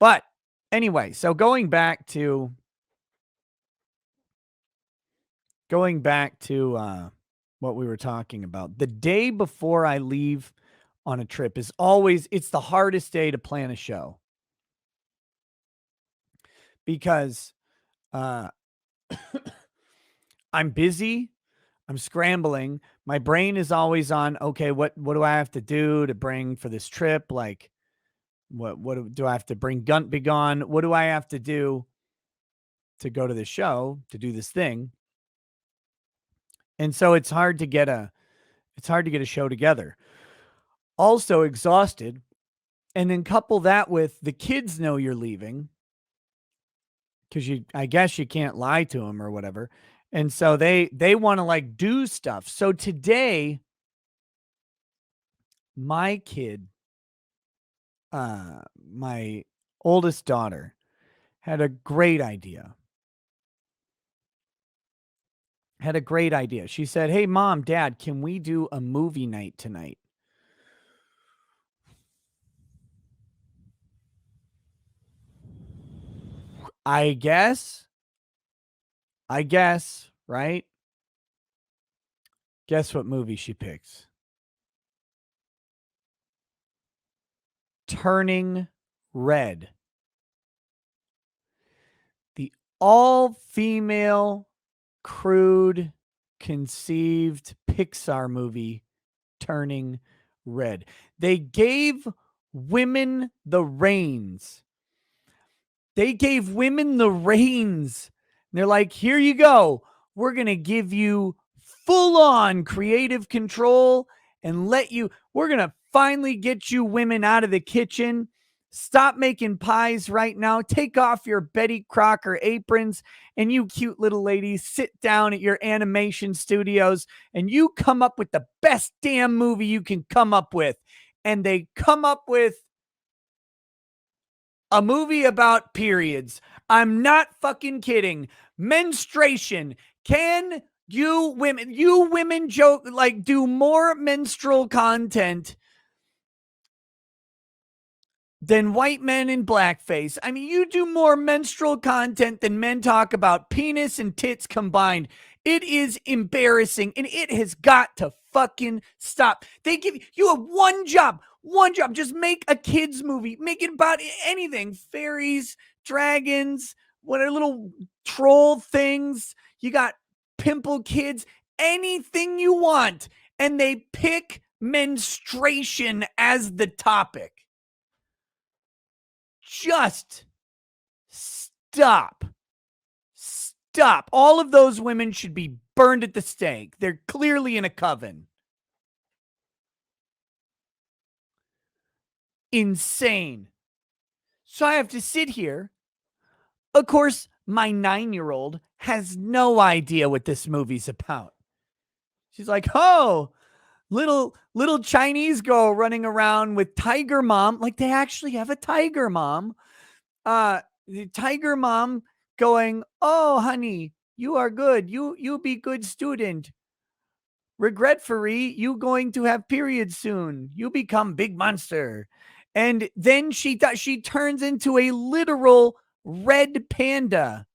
But anyway, so going back to what we were talking about. The day before I leave on a trip is always it's the hardest day to plan a show because uh I'm busy, I'm scrambling. My brain is always on, okay, what do I have to do to bring for this trip? Like what do I have to bring Gunt Be Gone? What do I have to do to go to the show, to do this thing? And so it's hard to get a show together. Also exhausted. And then couple that with the kids know you're leaving because I guess you can't lie to them or whatever. And so they want to like do stuff. So today, my kid, my oldest daughter, had a great idea. Had a great idea. She said, "Hey, mom, dad, can we do a movie night tonight?" I guess. I guess, right? Guess what movie she picks? Turning Red. The all-female, crude, conceived Pixar movie Turning Red. They gave women the reins. They gave women the reins. They're like, here you go. We're going to give you full on creative control and we're going to finally get you women out of the kitchen. Stop making pies right now. Take off your Betty Crocker aprons and you cute little ladies sit down at your animation studios and you come up with the best damn movie you can come up with. And they come up with a movie about periods. I'm not fucking kidding. Menstruation. Can you women joke like do more menstrual content than white men in blackface? I mean, you do more menstrual content than men talk about penis and tits combined. It is embarrassing and it has got to fucking stop. They give you have one job. One job. Just make a kids movie. Make it about anything. Fairies, dragons, what are little troll things. You got pimple kids, anything you want. And they pick menstruation as the topic. Just stop. Stop. All of those women should be burned at the stake. They're clearly in a coven. Insane. So I have to sit here. Of course, my 9-year-old has no idea what this movie's about. She's like, oh, little Chinese girl running around with Tiger Mom. Like they actually have a Tiger Mom. The Tiger Mom going, oh, honey, you are good. You be good student. Regretfully, you going to have periods soon. You become big monster. And then she turns into a literal red panda.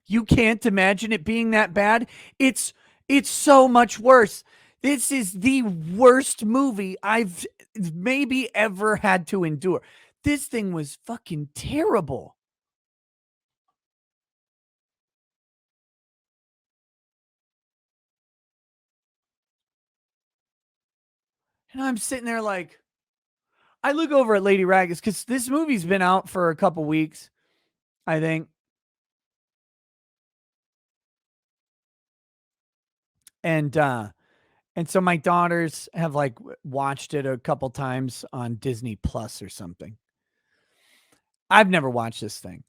You can't imagine it being that bad. It's so much worse. This is the worst movie I've maybe ever had to endure. This thing was fucking terrible. And I'm sitting there like, I look over at Lady Raggers because this movie's been out for a couple weeks, I think. And so my daughters have like watched it a couple times on Disney Plus or something. I've never watched this thing.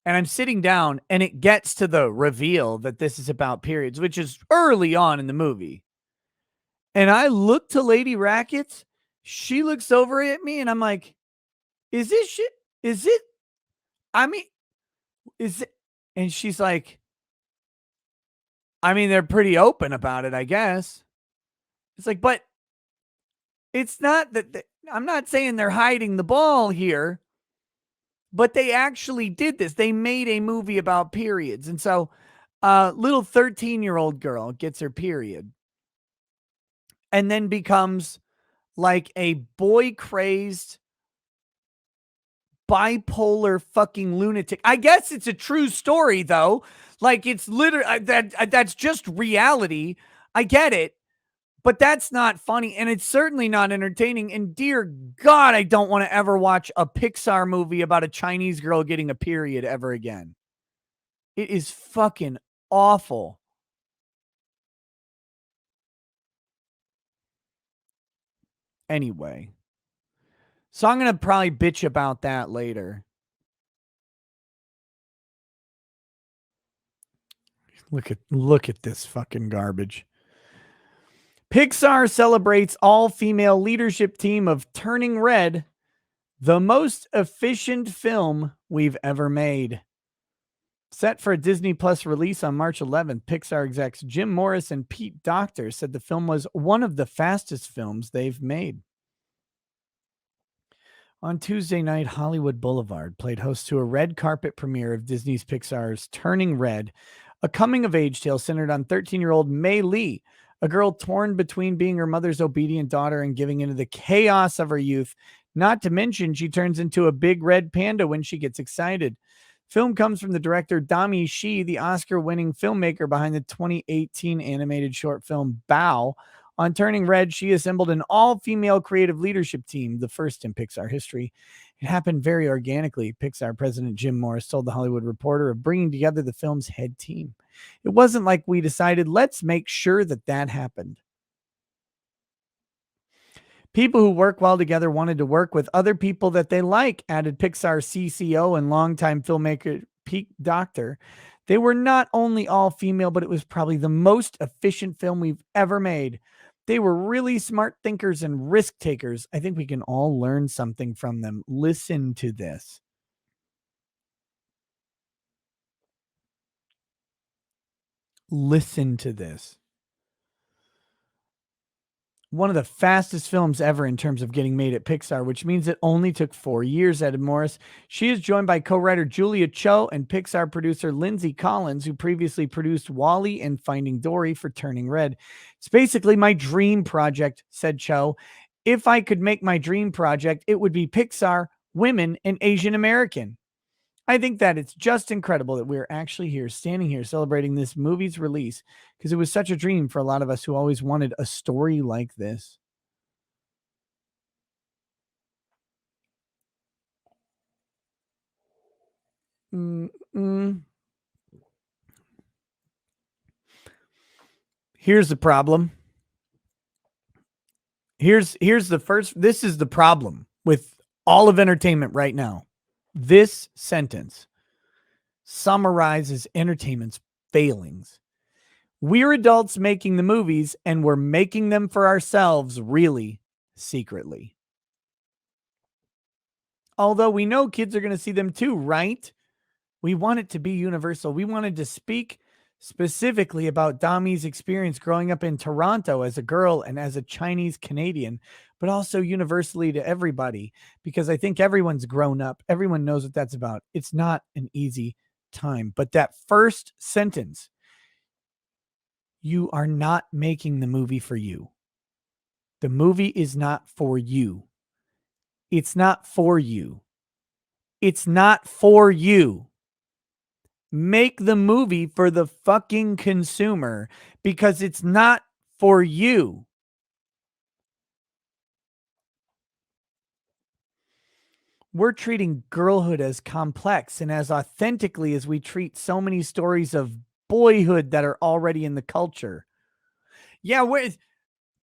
And I'm sitting down and it gets to the reveal that this is about periods, which is early on in the movie. And I look to Lady Rackets. She looks over at me and I'm like, is this shit? Is it? I mean, is it? And she's like, I mean, they're pretty open about it, I guess. It's like, but it's not that I'm not saying they're hiding the ball here, but they actually did this. They made a movie about periods. And so little 13-year-old girl gets her period and then becomes like a boy crazed bipolar fucking lunatic. I guess it's a true story though. Like it's literally that's just reality. I get it, but that's not funny and it's certainly not entertaining. And dear God, I don't want to ever watch a Pixar movie about a Chinese girl getting a period ever again. It is fucking awful. Anyway, so I'm going to probably bitch about that later. Look at this fucking garbage. Pixar celebrates all-female leadership team of Turning Red, the most efficient film we've ever made. Set for a Disney Plus release on March 11th, Pixar execs Jim Morris and Pete Docter said the film was one of the fastest films they've made. On Tuesday night, Hollywood Boulevard played host to a red carpet premiere of Disney's Pixar's Turning Red, a coming-of-age tale centered on 13-year-old Mei Lee, a girl torn between being her mother's obedient daughter and giving into the chaos of her youth. Not to mention, she turns into a big red panda when she gets excited. Film comes from the director Dami Shi, the Oscar-winning filmmaker behind the 2018 animated short film Bao. On Turning Red, she assembled an all-female creative leadership team, the first in Pixar history. It happened very organically, Pixar president Jim Morris told The Hollywood Reporter, of bringing together the film's head team. It wasn't like we decided, let's make sure that happened. People who work well together wanted to work with other people that they like, added Pixar CCO and longtime filmmaker Pete Docter. They were not only all female, but it was probably the most efficient film we've ever made. They were really smart thinkers and risk takers. I think we can all learn something from them. Listen to this. Listen to this. One of the fastest films ever in terms of getting made at Pixar, which means it only took 4 years, added Morris. She is joined by co-writer Julia Cho and Pixar producer Lindsay Collins, who previously produced WALL-E and Finding Dory for Turning Red. It's basically my dream project, said Cho. If I could make my dream project, it would be Pixar, women, and Asian American. I think that it's just incredible that we're actually here, standing here, celebrating this movie's release, because it was such a dream for a lot of us who always wanted a story like this. Mm-mm. Here's the problem. Here's the first. This is the problem with all of entertainment right now. This sentence summarizes entertainment's failings. We're adults making the movies, and we're making them for ourselves, really, secretly. Although we know kids are going to see them too, right? We want it to be universal. We wanted to speak specifically about Dami's experience growing up in Toronto as a girl and as a Chinese Canadian, but also universally to everybody, because I think everyone's grown up. Everyone knows what that's about. It's not an easy time. But that first sentence, you are not making the movie for you. The movie is not for you. It's not for you. It's not for you. Make the movie for the fucking consumer, because it's not for you. We're treating girlhood as complex and as authentically as we treat so many stories of boyhood that are already in the culture. Yeah, with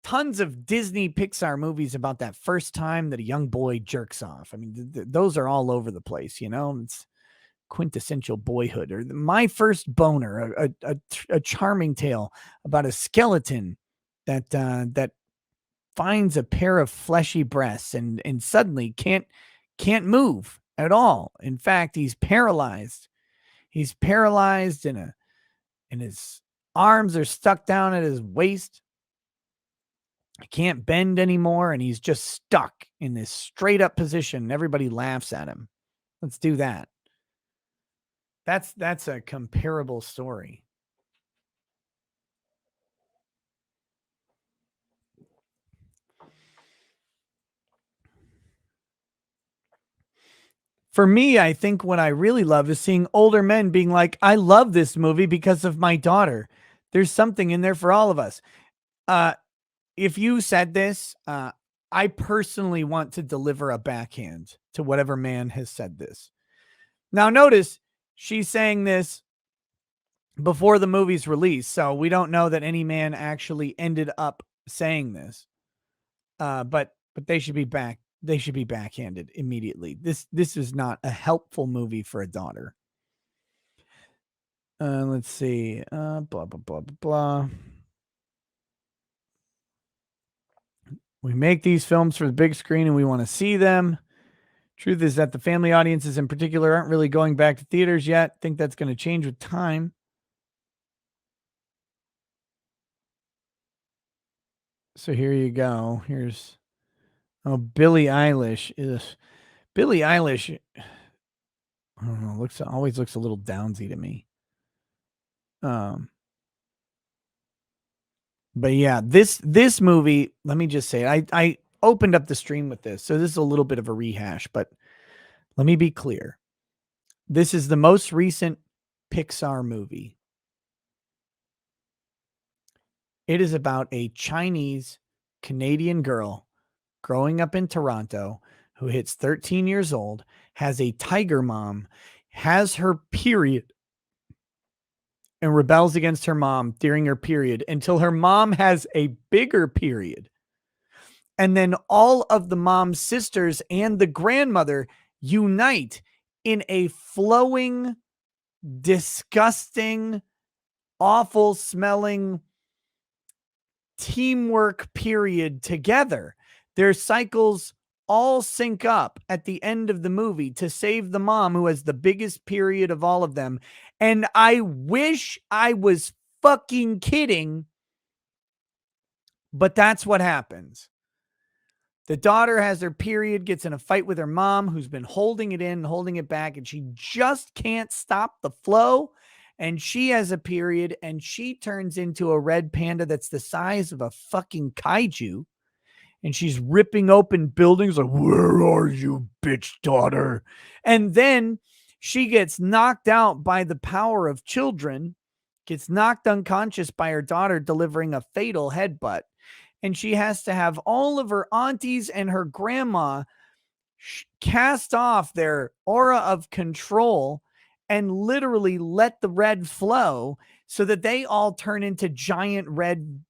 tons of Disney Pixar movies about that first time that a young boy jerks off. I mean, those are all over the place, you know? It's quintessential boyhood. Or My First Boner, a charming tale about a skeleton that finds a pair of fleshy breasts and suddenly can't move at all. In fact, he's paralyzed. He's paralyzed in his arms are stuck down at his waist. He can't bend anymore, and he's just stuck in this straight up position. Everybody laughs at him. Let's do that. That's a comparable story. For me, I think what I really love is seeing older men being like, I love this movie because of my daughter. There's something in there for all of us. Uh, if you said this, I personally want to deliver a backhand to whatever man has said this. Now, notice she's saying this before the movie's release, so we don't know that any man actually ended up saying this. But they should be back. They should be backhanded immediately. This is not a helpful movie for a daughter. Let's see. Blah blah blah blah blah. We make these films for the big screen and we want to see them. Truth is that the family audiences in particular aren't really going back to theaters yet. Think that's going to change with time. So here you go. Here's Billie Eilish is Billie Eilish. I don't know. Always looks a little downsy to me. But yeah, this movie, let me just say, I opened up the stream with this, so this is a little bit of a rehash, but let me be clear. This is the most recent Pixar movie. It is about a Chinese Canadian girl growing up in Toronto who hits 13 years old, has a tiger mom, has her period, and rebels against her mom during her period until her mom has a bigger period. And then all of the mom's sisters and the grandmother unite in a flowing, disgusting, awful smelling teamwork period together. Their cycles all sync up at the end of the movie to save the mom who has the biggest period of all of them. And I wish I was fucking kidding, but that's what happens. The daughter has her period, gets in a fight with her mom, who's been holding it in, holding it back, and she just can't stop the flow. And she has a period, and she turns into a red panda that's the size of a fucking kaiju. And she's ripping open buildings like, where are you, bitch daughter? And then she gets knocked out by the power of children, gets knocked unconscious by her daughter delivering a fatal headbutt. And she has to have all of her aunties and her grandma cast off their aura of control and literally let the red flow so that they all turn into giant red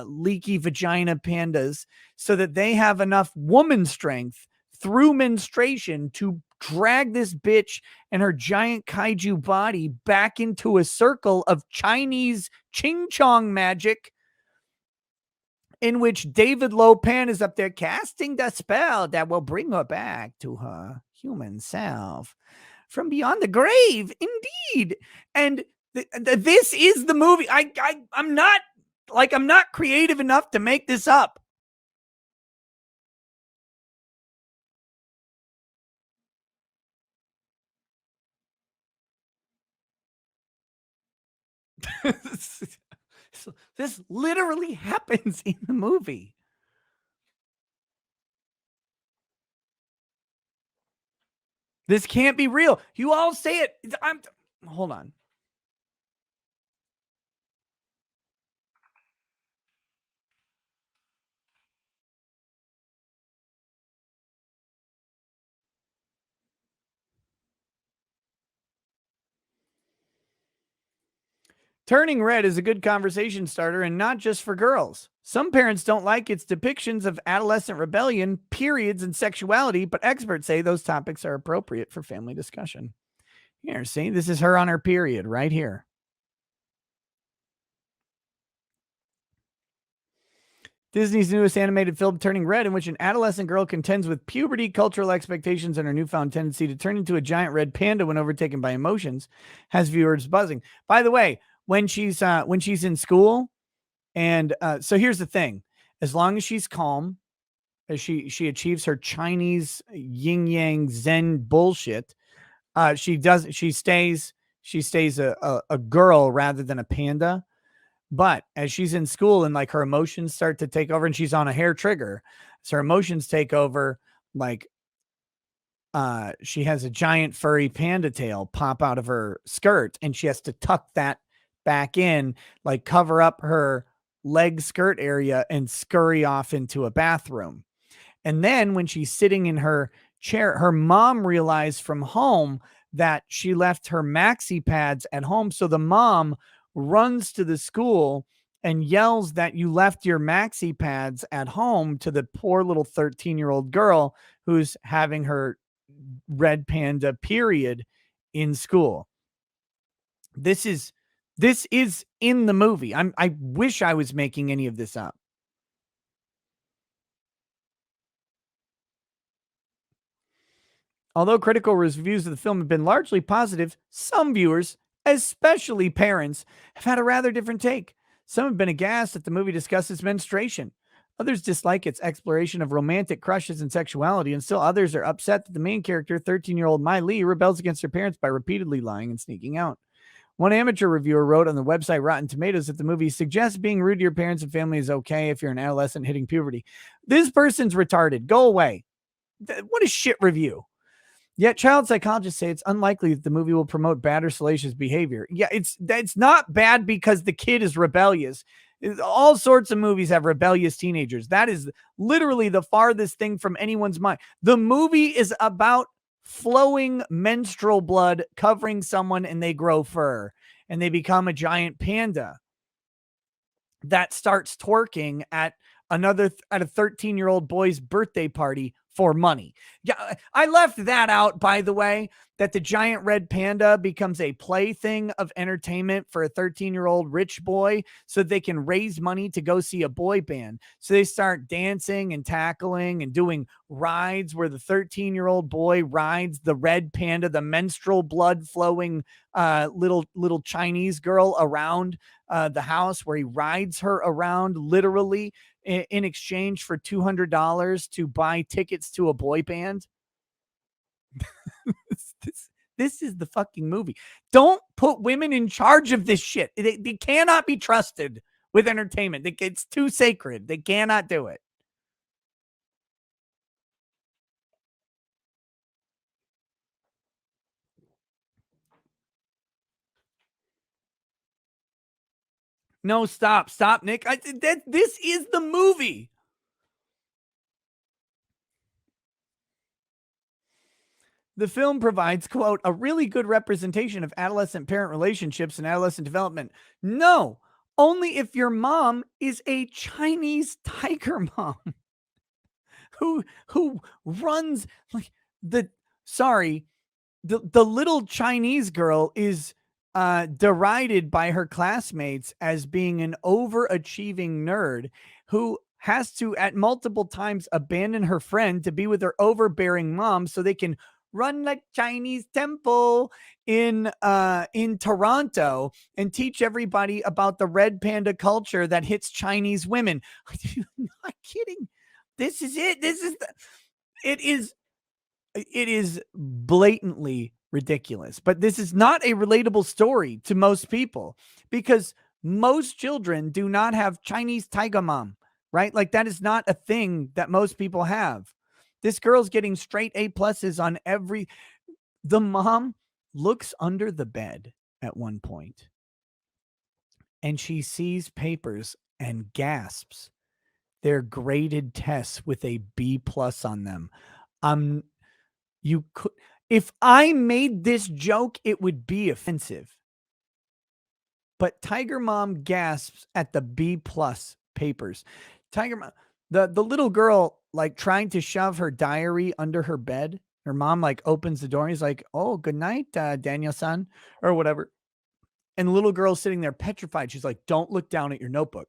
leaky vagina pandas so that they have enough woman strength through menstruation to drag this bitch and her giant kaiju body back into a circle of Chinese ching chong magic in which David Lopan is up there casting the spell that will bring her back to her human self from beyond the grave. Indeed. And this is the movie. I'm not creative enough to make this up. This literally happens in the movie. This can't be real. You all say it. Hold on. Turning Red is a good conversation starter and not just for girls. Some parents don't like its depictions of adolescent rebellion, periods, and sexuality, but experts say those topics are appropriate for family discussion. Here, see, this is her on her period right here. Disney's newest animated film, Turning Red, in which an adolescent girl contends with puberty, cultural expectations, and her newfound tendency to turn into a giant red panda when overtaken by emotions, has viewers buzzing. By the way, when she's in school, and so here's the thing: as long as she's calm, as she achieves her Chinese yin yang Zen bullshit, she stays a girl rather than a panda. But as she's in school and like her emotions start to take over, and she's on a hair trigger, so her emotions take over. Like she has a giant furry panda tail pop out of her skirt, and she has to tuck that back in, like cover up her leg skirt area, and scurry off into a bathroom. And then when she's sitting in her chair, her mom realized from home that she left her maxi pads at home. So the mom runs to the school and yells that you left your maxi pads at home to the poor little 13-year-old girl who's having her red panda period in school. This is in the movie. I wish I was making any of this up. Although critical reviews of the film have been largely positive, some viewers, especially parents, have had a rather different take. Some have been aghast that the movie discusses menstruation. Others dislike its exploration of romantic crushes and sexuality, and still others are upset that the main character, 13-year-old Mai Lee, rebels against her parents by repeatedly lying and sneaking out. One amateur reviewer wrote on the website Rotten Tomatoes that the movie suggests being rude to your parents and family is okay if you're an adolescent hitting puberty. This person's retarded. Go away. What a shit review. Yet child psychologists say it's unlikely that the movie will promote bad or salacious behavior. Yeah, it's not bad because the kid is rebellious. All sorts of movies have rebellious teenagers. That is literally the farthest thing from anyone's mind. The movie is about flowing menstrual blood covering someone, and they grow fur and they become a giant panda that starts twerking at a 13-year-old boy's birthday party for money. Yeah, I left that out, by the way, that the giant red panda becomes a plaything of entertainment for a 13-year-old rich boy so they can raise money to go see a boy band. So they start dancing and tackling and doing rides where the 13-year-old boy rides the red panda, the menstrual blood flowing little Chinese girl around the house, where he rides her around literally in exchange for $200 to buy tickets to a boy band. this is the fucking movie. Don't put women in charge of this shit. They cannot be trusted with entertainment. It's too sacred. They cannot do it. No, stop, Nick. This is the movie. The film provides, quote, a really good representation of adolescent parent relationships and adolescent development. No, only if your mom is a Chinese tiger mom who runs like the sorry, the little Chinese girl is derided by her classmates as being an overachieving nerd who has to at multiple times abandon her friend to be with her overbearing mom so they can run like Chinese temple in Toronto and teach everybody about the red panda culture that hits Chinese women. I'm not kidding. This is it. It is it is blatantly ridiculous. But this is not a relatable story to most people because most children do not have Chinese tiger mom, right? Like that is not a thing that most people have. This girl's getting straight A pluses on every. The mom looks under the bed at one point and she sees papers and gasps. They're graded tests with a B plus on them. Um, you could, if I made this joke, it would be offensive. But Tiger Mom gasps at the B plus papers. Tiger Mom, the little girl like trying to shove her diary under her bed. Her mom like opens the door and he's like, "Oh, good night, Daniel-san," or whatever. And the little girl's sitting there petrified. She's like, "Don't look down at your notebook."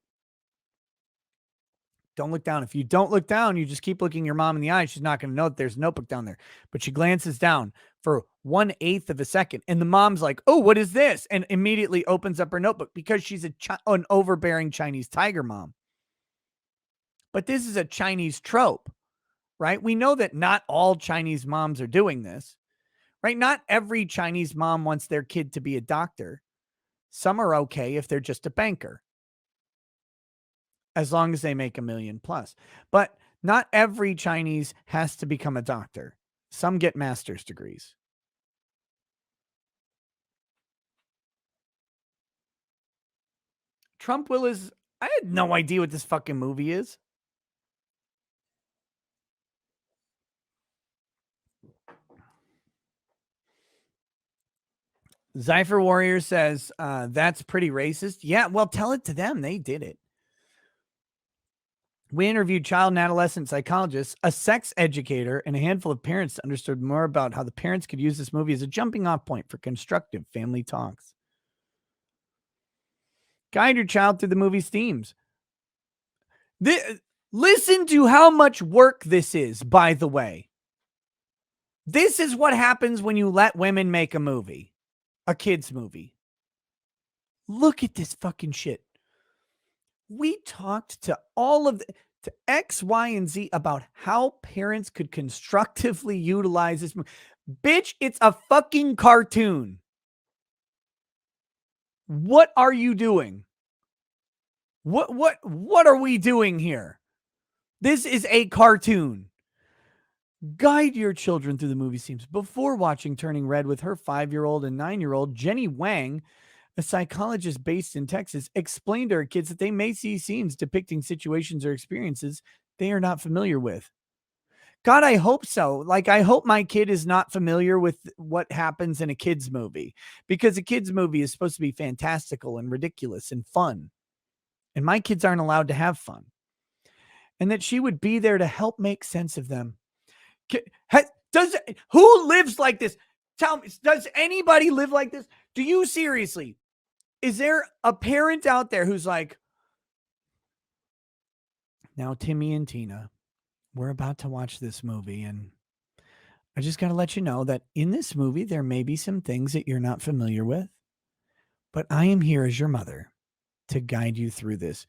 Don't look down. If you don't look down, you just keep looking your mom in the eye. She's not going to know that there's a notebook down there. But she glances down for 1/8 of a second. And the mom's like, oh, what is this? And immediately opens up her notebook because she's an overbearing Chinese tiger mom. But this is a Chinese trope, right? We know that not all Chinese moms are doing this, right? Not every Chinese mom wants their kid to be a doctor. Some are okay if they're just a banker, as long as they make $1 million plus. But not every Chinese has to become a doctor. Some get master's degrees. Trump Will is, I had no idea what this fucking movie is. Zypher Warrior says, that's pretty racist. Yeah, well, tell it to them. They did it. We interviewed child and adolescent psychologists, a sex educator, and a handful of parents that understood more about how the parents could use this movie as a jumping off point for constructive family talks. Guide your child through the movie's themes. Listen to how much work this is, by the way. This is what happens when you let women make a movie, a kid's movie. Look at this fucking shit. We talked to to X, Y, and Z about how parents could constructively utilize this movie. Bitch, it's a fucking cartoon. What are you doing? What are we doing here? This is a cartoon. Guide your children through the movie scenes before watching Turning Red with her 5-year-old and 9-year-old. Jenny Wang, a psychologist based in Texas, explained to her kids that they may see scenes depicting situations or experiences they are not familiar with. God, I hope so. Like, I hope my kid is not familiar with what happens in a kid's movie, because a kid's movie is supposed to be fantastical and ridiculous and fun. And my kids aren't allowed to have fun. And that she would be there to help make sense of them. Who lives like this? Tell me, does anybody live like this? Do you seriously? Is there a parent out there who's like, now Timmy and Tina, we're about to watch this movie, and I just got to let you know that in this movie, there may be some things that you're not familiar with, but I am here as your mother to guide you through this.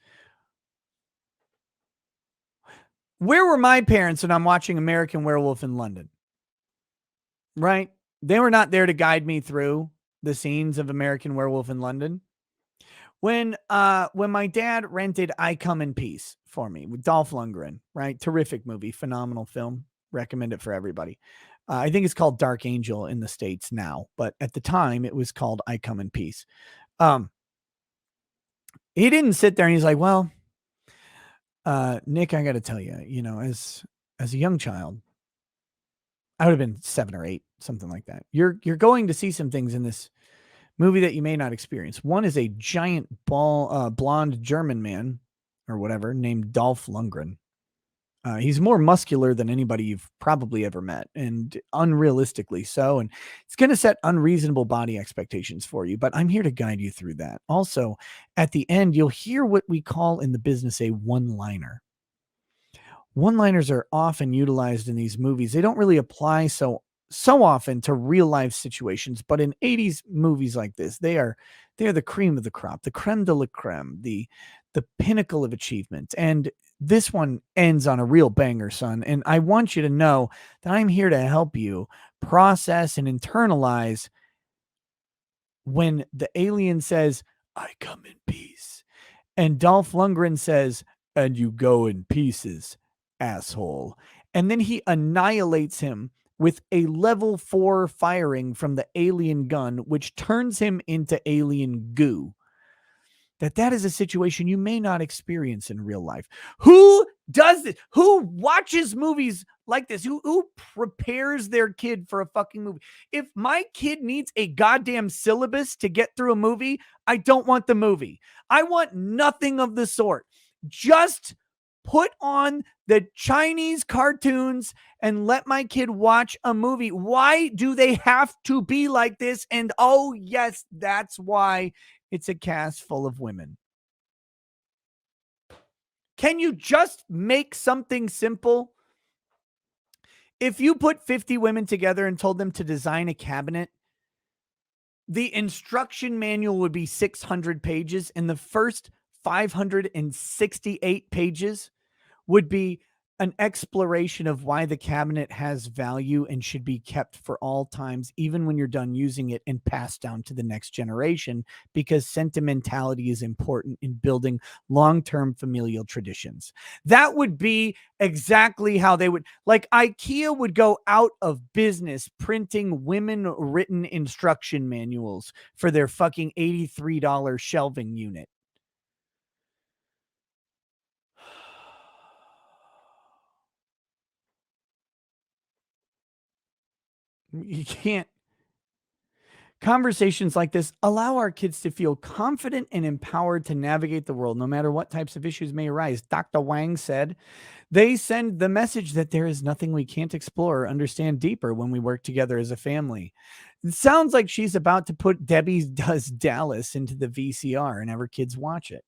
Where were my parents when I'm watching American Werewolf in London? Right? They were not there to guide me through the scenes of American Werewolf in London. When my dad rented I Come in Peace for me with Dolph Lundgren, right? Terrific movie, phenomenal film. Recommend it for everybody. I think it's called Dark Angel in the States now, but at the time it was called I Come in Peace. He didn't sit there and he's like, well, Nick, I got to tell you, as a young child, I would have been 7 or 8, something like that. You're going to see some things in this movie that you may not experience. One is a giant blonde German man or whatever named Dolph Lundgren. He's more muscular than anybody you've probably ever met, and unrealistically so. And it's going to set unreasonable body expectations for you, but I'm here to guide you through that. Also, at the end, you'll hear what we call in the business a one-liner. One-liners are often utilized in these movies. They don't really apply so often to real life situations, but in 80s movies like this, they're the cream of the crop, the creme de la creme, the pinnacle of achievement. And this one ends on a real banger, son. And I want you to know that I'm here to help you process and internalize when the alien says, I come in peace. And Dolph Lundgren says, and you go in pieces, asshole. And then he annihilates him with a level 4 firing from the alien gun, which turns him into alien goo. That is a situation you may not experience in real life. Who does this? Who watches movies like this? Who prepares their kid for a fucking movie? If my kid needs a goddamn syllabus to get through a movie, I don't want the movie. I want nothing of the sort. Just put on the Chinese cartoons and let my kid watch a movie. Why do they have to be like this? And oh, yes, that's why it's a cast full of women. Can you just make something simple? If you put 50 women together and told them to design a cabinet, the instruction manual would be 600 pages, and the first 568 pages would be an exploration of why the cabinet has value and should be kept for all times, even when you're done using it, and passed down to the next generation, because sentimentality is important in building long term familial traditions. That would be exactly how they would, like, IKEA would go out of business printing women written instruction manuals for their fucking $83 shelving unit. You can't. Conversations like this allow our kids to feel confident and empowered to navigate the world, no matter what types of issues may arise. Dr. Wang said, they send the message that there is nothing we can't explore or understand deeper when we work together as a family. It sounds like she's about to put Debbie Does Dallas into the VCR and have her kids watch it.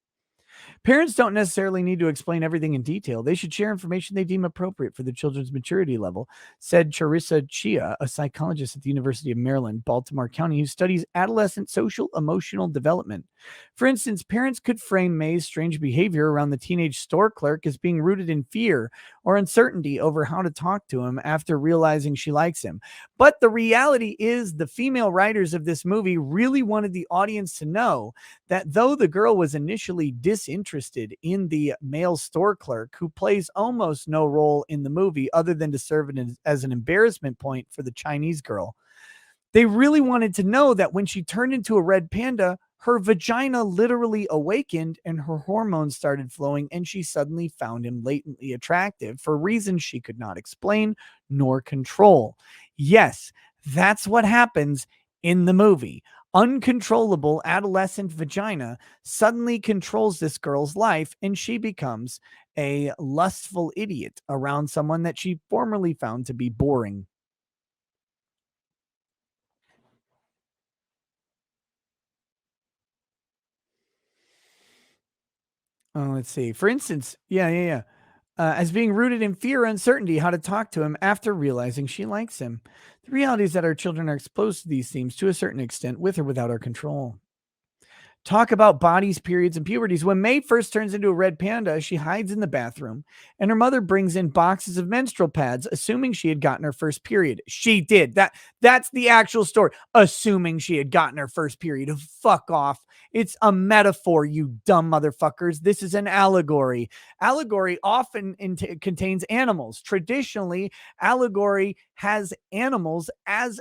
Parents don't necessarily need to explain everything in detail. They should share information they deem appropriate for the children's maturity level, said Charissa Chia, a psychologist at the University of Maryland, Baltimore County, who studies adolescent social emotional development. For instance, parents could frame May's strange behavior around the teenage store clerk as being rooted in fear or uncertainty over how to talk to him after realizing she likes him. But the reality is, the female writers of this movie really wanted the audience to know that though the girl was initially disinterested in the male store clerk, who plays almost no role in the movie other than to serve as an embarrassment point for the Chinese girl, they really wanted to know that when she turned into a red panda, her vagina literally awakened and her hormones started flowing, and she suddenly found him latently attractive for reasons she could not explain nor control. Yes, that's what happens in the movie. Uncontrollable adolescent vagina suddenly controls this girl's life, and she becomes a lustful idiot around someone that she formerly found to be boring. Oh, let's see. For instance, yeah. As being rooted in fear, uncertainty, how to talk to him after realizing she likes him. The reality is that our children are exposed to these themes to a certain extent, with or without our control. Talk about bodies, periods, and puberties. When May first turns into a red panda, she hides in the bathroom, and her mother brings in boxes of menstrual pads, assuming she had gotten her first period. She did. That's the actual story. Assuming she had gotten her first period. Fuck off. It's a metaphor, you dumb motherfuckers. This is an allegory. Allegory often contains animals. Traditionally, allegory has animals as,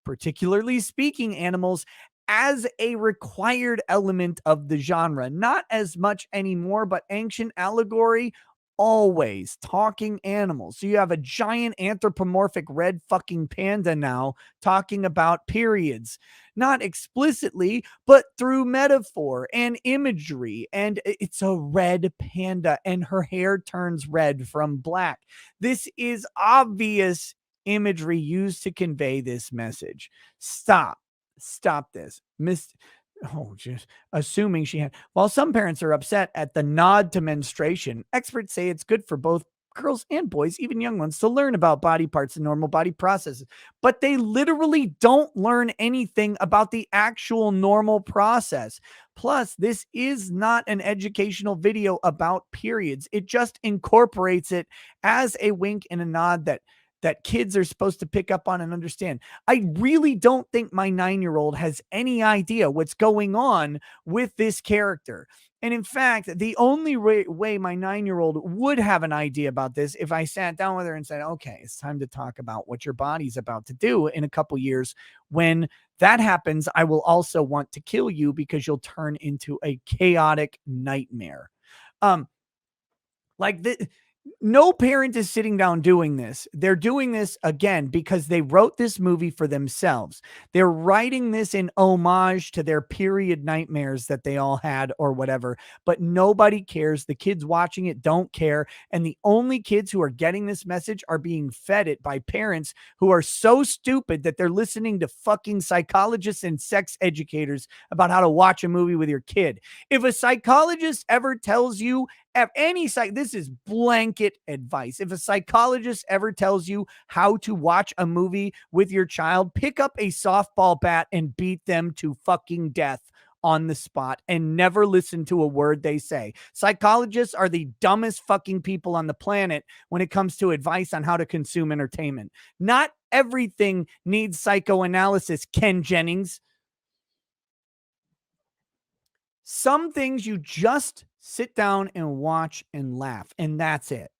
particularly speaking, animals as a required element of the genre. Not as much anymore, but ancient allegory, always talking animals. So you have a giant anthropomorphic red fucking panda now talking about periods, not explicitly, but through metaphor and imagery. And it's a red panda, and her hair turns red from black. This is obvious imagery used to convey this message. Stop. Stop this. Oh, just assuming she had. While some parents are upset at the nod to menstruation, experts say it's good for both girls and boys, even young ones, to learn about body parts and normal body processes. But they literally don't learn anything about the actual normal process. Plus, this is not an educational video about periods. It just incorporates it as a wink and a nod that kids are supposed to pick up on and understand. I really don't think my 9-year-old has any idea what's going on with this character. And in fact, the only way my 9-year-old would have an idea about this, if I sat down with her and said, okay, it's time to talk about what your body's about to do in a couple years. When that happens, I will also want to kill you because you'll turn into a chaotic nightmare. Um, like the, no parent is sitting down doing this. They're doing this again because they wrote this movie for themselves. They're writing this in homage to their period nightmares that they all had or whatever, but nobody cares. The kids watching it don't care. And the only kids who are getting this message are being fed it by parents who are so stupid that they're listening to fucking psychologists and sex educators about how to watch a movie with your kid. If a psychologist ever tells you any psych, this is blanket advice. If a psychologist ever tells you how to watch a movie with your child, pick up a softball bat and beat them to fucking death on the spot and never listen to a word they say. Psychologists are the dumbest fucking people on the planet when it comes to advice on how to consume entertainment. Not everything needs psychoanalysis, Ken Jennings. Some things you just sit down and watch and laugh, and that's it.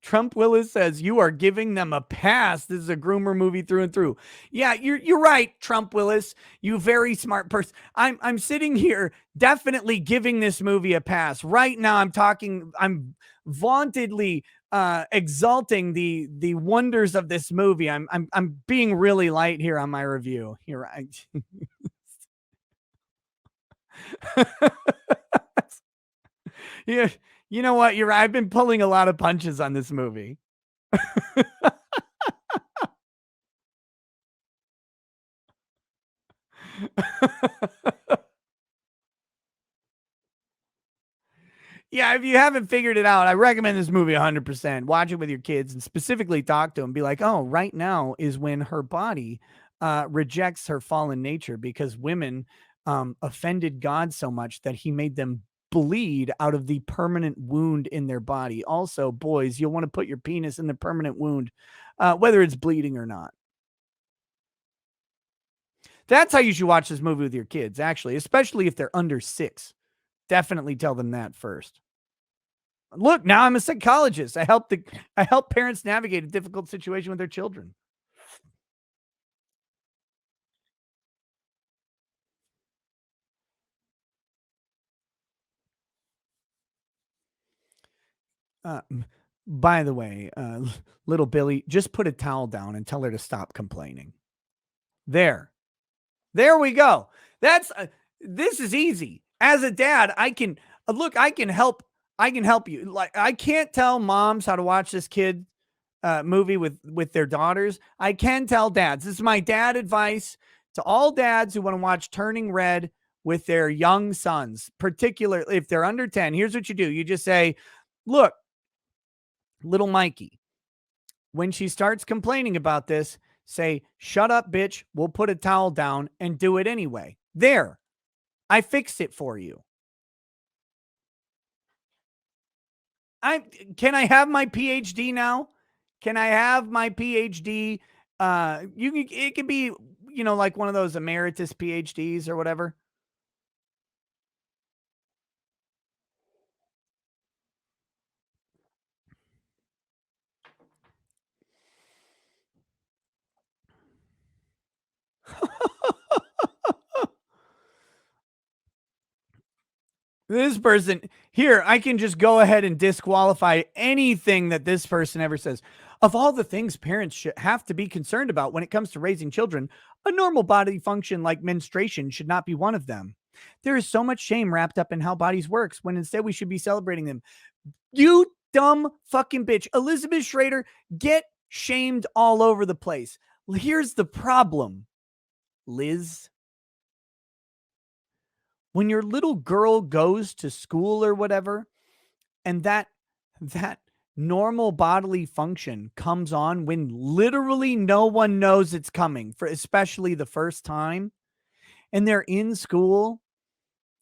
Trump Willis says you are giving them a pass. This is a groomer movie through and through. Yeah, you're right, Trump Willis. You very smart person. I'm sitting here definitely giving this movie a pass. Right now I'm vauntedly exalting the wonders of this movie. I'm being really light here on my review. Here I Yeah, you know what? You're right. I've been pulling a lot of punches on this movie. Yeah, if you haven't figured it out, I recommend this movie 100%. Watch it with your kids and specifically talk to them. Be like, oh, right now is when her body rejects her fallen nature because women offended God so much that he made them bleed out of the permanent wound in their body. Also, boys, you'll want to put your penis in the permanent wound, whether it's bleeding or not. That's how you should watch this movie with your kids, actually, especially if they're under 6. Definitely tell them that first. Look, now I'm a psychologist. I help parents navigate a difficult situation with their children. Uh, by the way, little Billy, just put a towel down and tell her to stop complaining. There. There we go. That's this is easy. As a dad, I can look, I can help you. Like I can't tell moms how to watch this kid movie with their daughters. I can tell dads. This is my dad advice to all dads who want to watch Turning Red with their young sons, particularly if they're under 10. Here's what you do. You just say, "Look, little Mikey, when she starts complaining about this, say, 'Shut up, bitch. We'll put a towel down and do it anyway.' There. I fixed it for you." I Can I have my PhD now? Can I have my PhD? It could be, like one of those emeritus PhDs or whatever. This person here, I can just go ahead and disqualify anything that this person ever says. Of all the things parents should have to be concerned about when it comes to raising children, a normal body function like menstruation should not be one of them. There is so much shame wrapped up in how bodies works when instead we should be celebrating them. You dumb fucking bitch. Elizabeth Schrader, get shamed all over the place. Here's the problem, Liz. When your little girl goes to school or whatever, and that normal bodily function comes on when literally no one knows it's coming, for especially the first time, and they're in school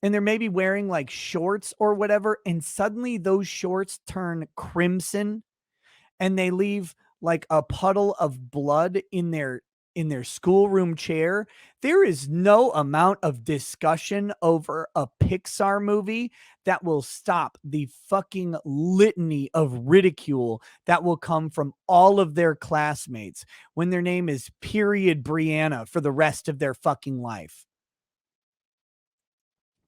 and they're maybe wearing like shorts or whatever, and suddenly those shorts turn crimson and they leave like a puddle of blood in their schoolroom chair. There is no amount of discussion over a Pixar movie that will stop the fucking litany of ridicule that will come from all of their classmates when their name is period Brianna for the rest of their fucking life.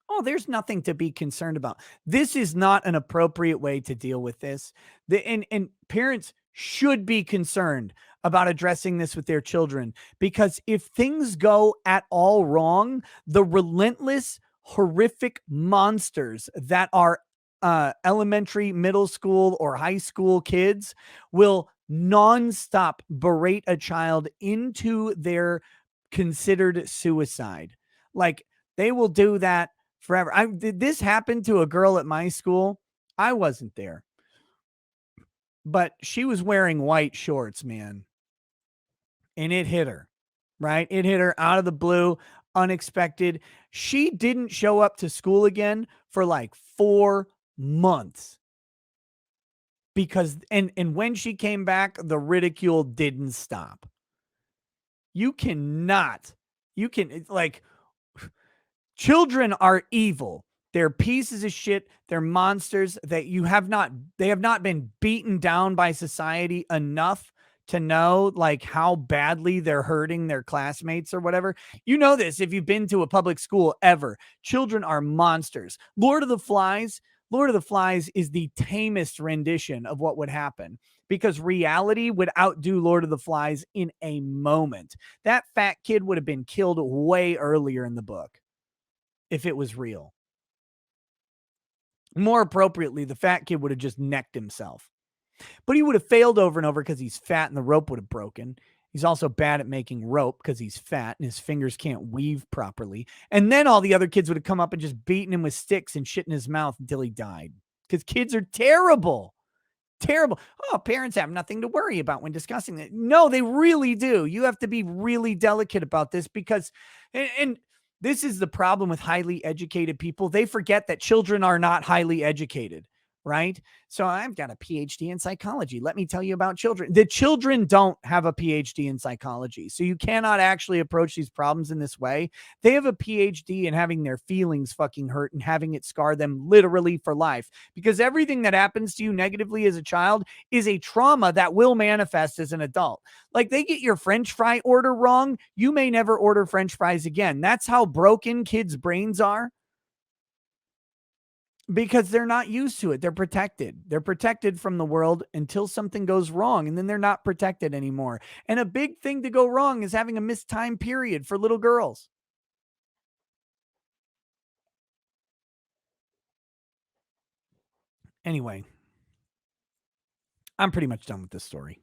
Oh, there's nothing to be concerned about. This is not an appropriate way to deal with this. And parents should be concerned about addressing this with their children, because if things go at all wrong, the relentless, horrific monsters that are elementary, middle school, or high school kids will nonstop berate a child into their considered suicide. Like they will do that forever. Did this happen to a girl at my school? I wasn't there, but she was wearing white shorts, man, and it hit her, right? It hit her out of the blue, unexpected. She didn't show up to school again for like 4 months because and when she came back, the ridicule didn't stop. You cannot, you can it's like children are evil. They're pieces of shit. They're monsters that they have not been beaten down by society enough to know like how badly they're hurting their classmates or whatever. You know this if you've been to a public school ever. Children are monsters. Lord of the Flies is the tamest rendition of what would happen because reality would outdo Lord of the Flies in a moment. That fat kid would have been killed way earlier in the book if it was real. More appropriately, the fat kid would have just necked himself. But he would have failed over and over because he's fat and the rope would have broken. He's also bad at making rope because he's fat and his fingers can't weave properly. And then all the other kids would have come up and just beaten him with sticks and shit in his mouth until he died. Because kids are terrible. Terrible. Oh, parents have nothing to worry about when discussing it. No, they really do. You have to be really delicate about this because, and this is the problem with highly educated people. They forget that children are not highly educated, right? So I've got a PhD in psychology. Let me tell you about children. The children don't have a PhD in psychology. So you cannot actually approach these problems in this way. They have a PhD in having their feelings fucking hurt and having it scar them literally for life because everything that happens to you negatively as a child is a trauma that will manifest as an adult. Like they get your French fry order wrong, you may never order French fries again. That's how broken kids' brains are because they're not used to it. They're protected. They're protected from the world until something goes wrong, and then they're not protected anymore. And a big thing to go wrong is having a missed time period for little girls. Anyway, I'm pretty much done with this story.